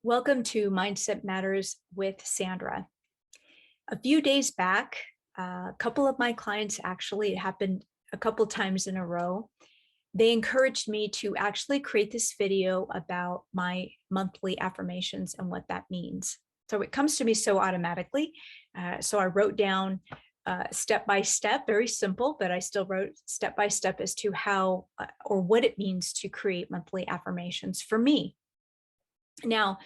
Welcome to Mindset Matters with Sandra. A few days back, a couple of my clients, actually, it happened a couple times in a row, they encouraged me to actually create this video about my monthly affirmations and what that means. So it comes to me so automatically. So I wrote down step by step, very simple, but I still wrote step by step as to how or what it means to create monthly affirmations for me. Now,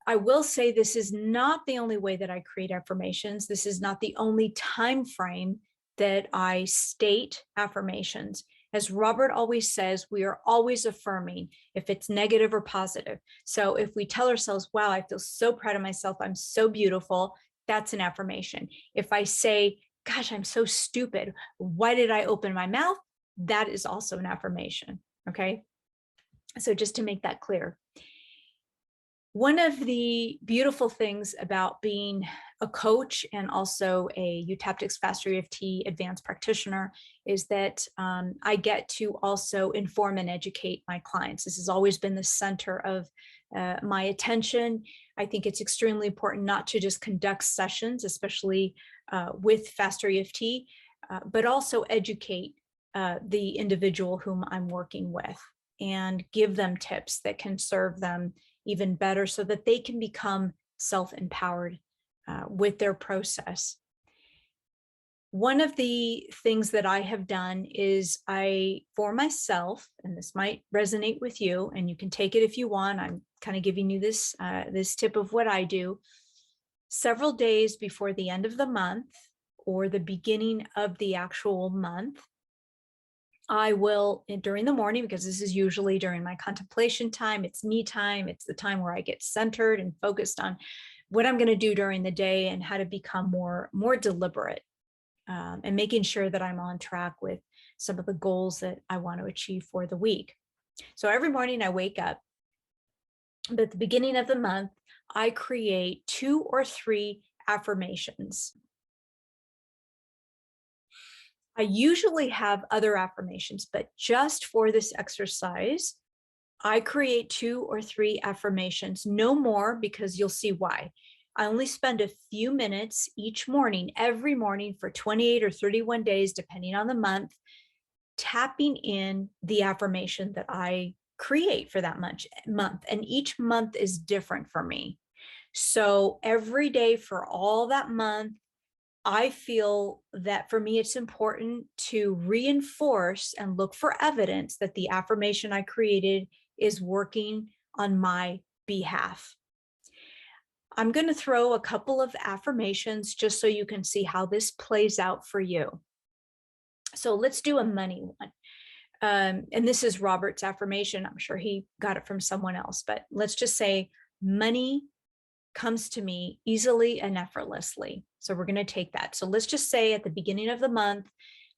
I will say this is not the only way that I create affirmations. This is not the only time frame that I state affirmations. As Robert always says, we are always affirming if it's negative or positive. So if we tell ourselves, wow, I feel so proud of myself, I'm so beautiful, that's an affirmation. If I say, gosh, I'm so stupid, why did I open my mouth? That is also an affirmation. Okay. So just to make that clear. One of the beautiful things about being a coach and also a Utaptics Faster EFT advanced practitioner is that I get to also inform and educate my clients. This has always been the center of my attention. I think it's extremely important not to just conduct sessions, especially with Faster EFT, but also educate the individual whom I'm working with and give them tips that can serve them even better so that they can become self-empowered with their process. One of the things that I have done is for myself, and this might resonate with you, and you can take it if you want. I'm kind of giving you this tip of what I do. Several days before the end of the month or the beginning of the actual month, I will, during the morning, because this is usually during my contemplation time, it's me time, it's the time where I get centered and focused on what I'm going to do during the day and how to become more deliberate and making sure that I'm on track with some of the goals that I want to achieve for the week. So every morning I wake up, but at the beginning of the month, I create 2 or 3 affirmations. I usually have other affirmations, but just for this exercise, I create 2 or 3 affirmations, no more, because you'll see why. I only spend a few minutes each morning, every morning for 28 or 31 days, depending on the month, tapping in the affirmation that I create for that month. And each month is different for me. So every day for all that month, I feel that for me, it's important to reinforce and look for evidence that the affirmation I created is working on my behalf. I'm going to throw a couple of affirmations just so you can see how this plays out for you. So let's do a money one. And this is Robert's affirmation. I'm sure he got it from someone else, but let's just say money comes to me easily and effortlessly. So we're going to take that. So let's just say at the beginning of the month,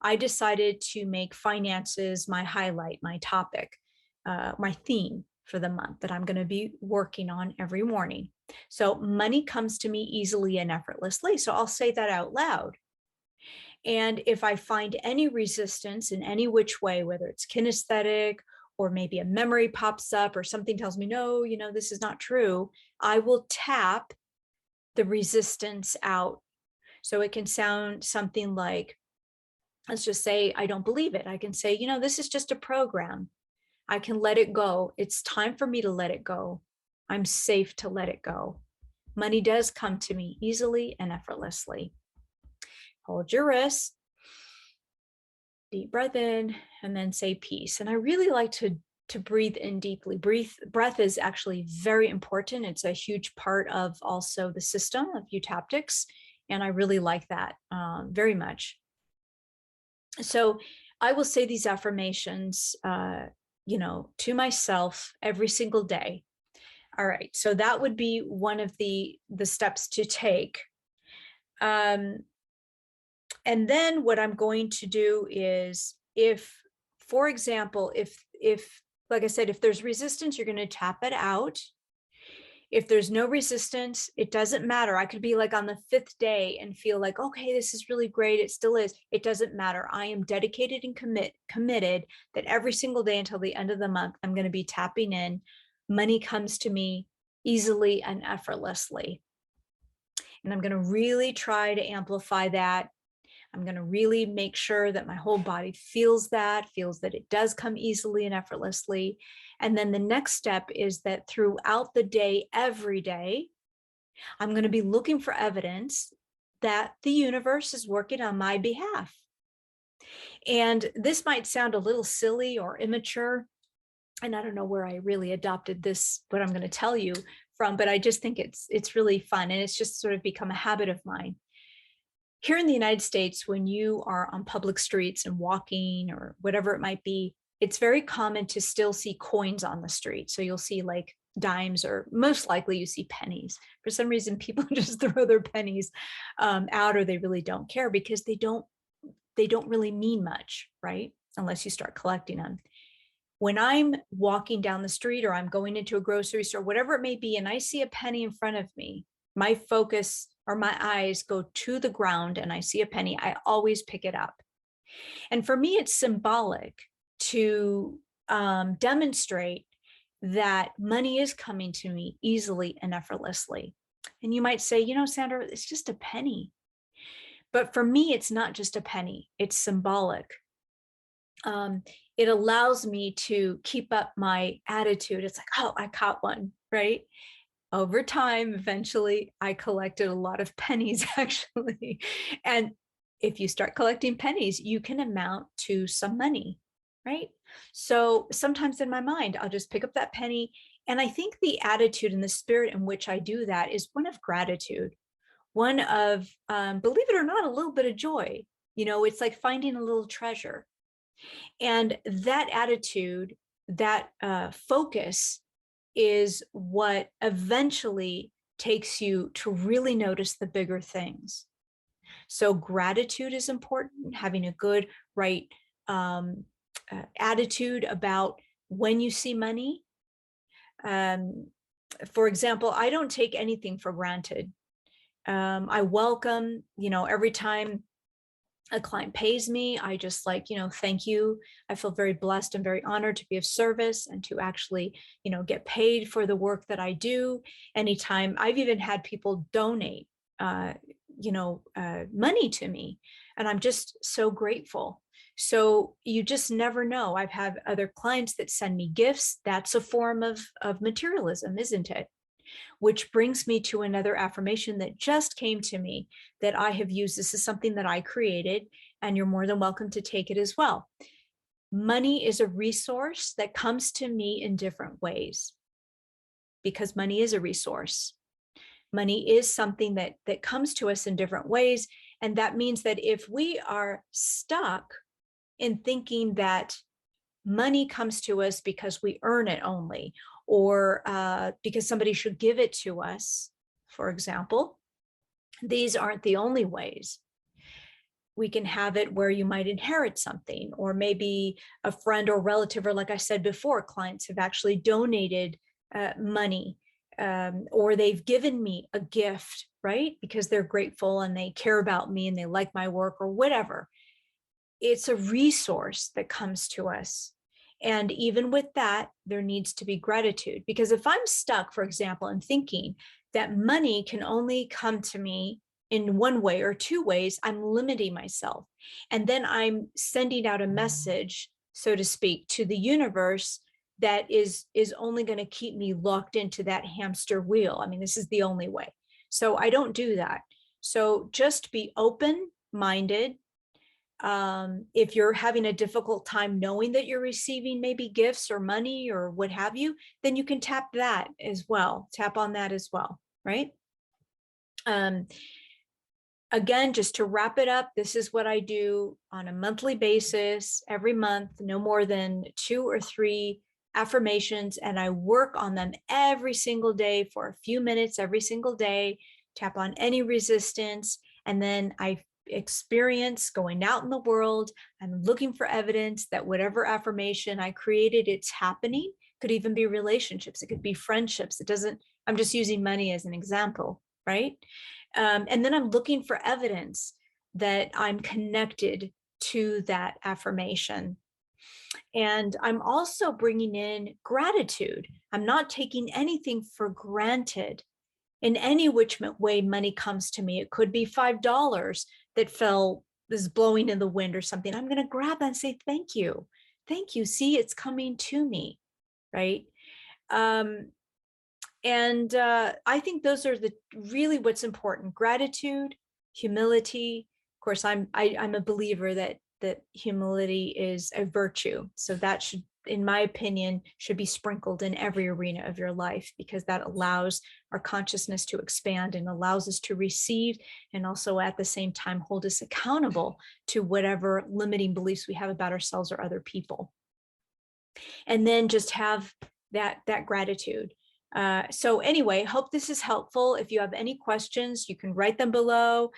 I decided to make finances my highlight, my topic, my theme for the month that I'm going to be working on every morning. So money comes to me easily and effortlessly. So I'll say that out loud. And if I find any resistance in any which way, whether it's kinesthetic or maybe a memory pops up or something tells me, no, this is not true, I will tap the resistance out. So it can sound something like, let's just say, I don't believe it. I can say, this is just a program. I can let it go. It's time for me to let it go. I'm safe to let it go. Money does come to me easily and effortlessly. Hold your wrist, deep breath in, and then say peace. And I really like to breathe in deeply. Breath is actually very important. It's a huge part of also the system of Utaptics. And I really like that very much. So I will say these affirmations, to myself every single day. All right. So that would be one of the steps to take. And then what I'm going to do is for example, if like I said, if there's resistance, you're going to tap it out. If there's no resistance, it doesn't matter. I could be like on the 5th day and feel like, okay, this is really great. It still is. It doesn't matter. I am dedicated and committed that every single day until the end of the month, I'm going to be tapping in. Money comes to me easily and effortlessly. And I'm going to really try to amplify that. I'm going to really make sure that my whole body feels that it does come easily and effortlessly. And then the next step is that throughout the day, every day, I'm going to be looking for evidence that the universe is working on my behalf. And this might sound a little silly or immature, and I don't know where I really adopted this, what I'm going to tell you from, but I just think it's really fun, and it's just sort of become a habit of mine. Here in the United States, when you are on public streets and walking or whatever it might be, it's very common to still see coins on the street. So you'll see like dimes, or most likely you see pennies. For some reason, people just throw their pennies out, or they really don't care because they don't really mean much, right? Unless you start collecting them. When I'm walking down the street or I'm going into a grocery store, whatever it may be, and I see a penny in front of me, my focus or my eyes go to the ground and I see a penny, I always pick it up. And for me, it's symbolic to demonstrate that money is coming to me easily and effortlessly. And you might say, you know, Sandra, it's just a penny. But for me, it's not just a penny, it's symbolic. It allows me to keep up my attitude. It's like, oh, I caught one, right? Over time, eventually, I collected a lot of pennies, actually. And if you start collecting pennies, you can amount to some money, right? So sometimes in my mind, I'll just pick up that penny. And I think the attitude and the spirit in which I do that is one of gratitude, one of, believe it or not, a little bit of joy. You know, it's like finding a little treasure. And that attitude, that focus is what eventually takes you to really notice the bigger things. So gratitude is important, having a good, right attitude about when you see money. For example, I don't take anything for granted. I welcome, you know, every time a client pays me, I just like, you know, thank you. I feel very blessed and very honored to be of service and to actually, you know, get paid for the work that I do. Anytime I've even had people donate, money to me, and I'm just so grateful. So you just never know. I've had other clients that send me gifts. That's a form of materialism, isn't it? Which brings me to another affirmation that just came to me that I have used. This is something that I created, and you're more than welcome to take it as well. Money is a resource that comes to me in different ways, because money is a resource. Money is something that comes to us in different ways. And that means that if we are stuck in thinking that money comes to us because we earn it only, or because somebody should give it to us, for example, these aren't the only ways. We can have it where you might inherit something, or maybe a friend or relative, or like I said before, clients have actually donated money, or they've given me a gift, right? Because they're grateful and they care about me and they like my work or whatever. It's a resource that comes to us. And even with that, there needs to be gratitude. Because if I'm stuck, for example, in thinking that money can only come to me in one way or two ways, I'm limiting myself. And then I'm sending out a message, so to speak, to the universe that is only going to keep me locked into that hamster wheel. I mean, this is the only way. So I don't do that. So just be open-minded. If you're having a difficult time knowing that you're receiving maybe gifts or money or what have you, then you can tap that as well. Tap on that as well, right? Again, just to wrap it up, this is what I do on a monthly basis, every month, no more than 2 or 3 affirmations, and I work on them every single day for a few minutes every single day, tap on any resistance, and then I experience going out in the world. I'm looking for evidence that whatever affirmation I created, it's happening. Could even be relationships, it could be friendships. It doesn't, I'm just using money as an example, right? And then I'm looking for evidence that I'm connected to that affirmation. And I'm also bringing in gratitude. I'm not taking anything for granted in any which way money comes to me. It could be $5 that is blowing in the wind or something. I'm going to grab that and say, thank you. Thank you. See, it's coming to me, right? I think those are really what's important: gratitude, humility. Of course, I'm a believer that humility is a virtue. So that should, in my opinion, should be sprinkled in every arena of your life, because that allows our consciousness to expand and allows us to receive, and also at the same time hold us accountable to whatever limiting beliefs we have about ourselves or other people. And then just have that gratitude. So anyway, hope this is helpful. If you have any questions, you can write them below.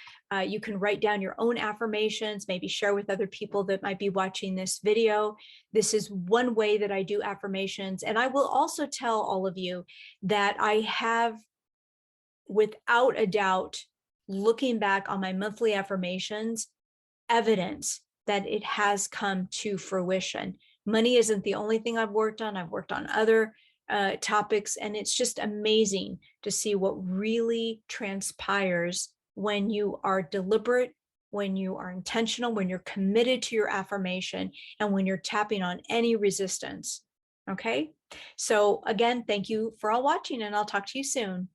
You can write down your own affirmations, maybe share with other people that might be watching this video. This is one way that I do affirmations. And I will also tell all of you that I have, without a doubt, looking back on my monthly affirmations, evidence that it has come to fruition. Money isn't the only thing I've worked on. I've worked on other topics, and it's just amazing to see what really transpires when you are deliberate, when you are intentional, when you're committed to your affirmation, and when you're tapping on any resistance. Okay. So again, thank you for all watching, and I'll talk to you soon.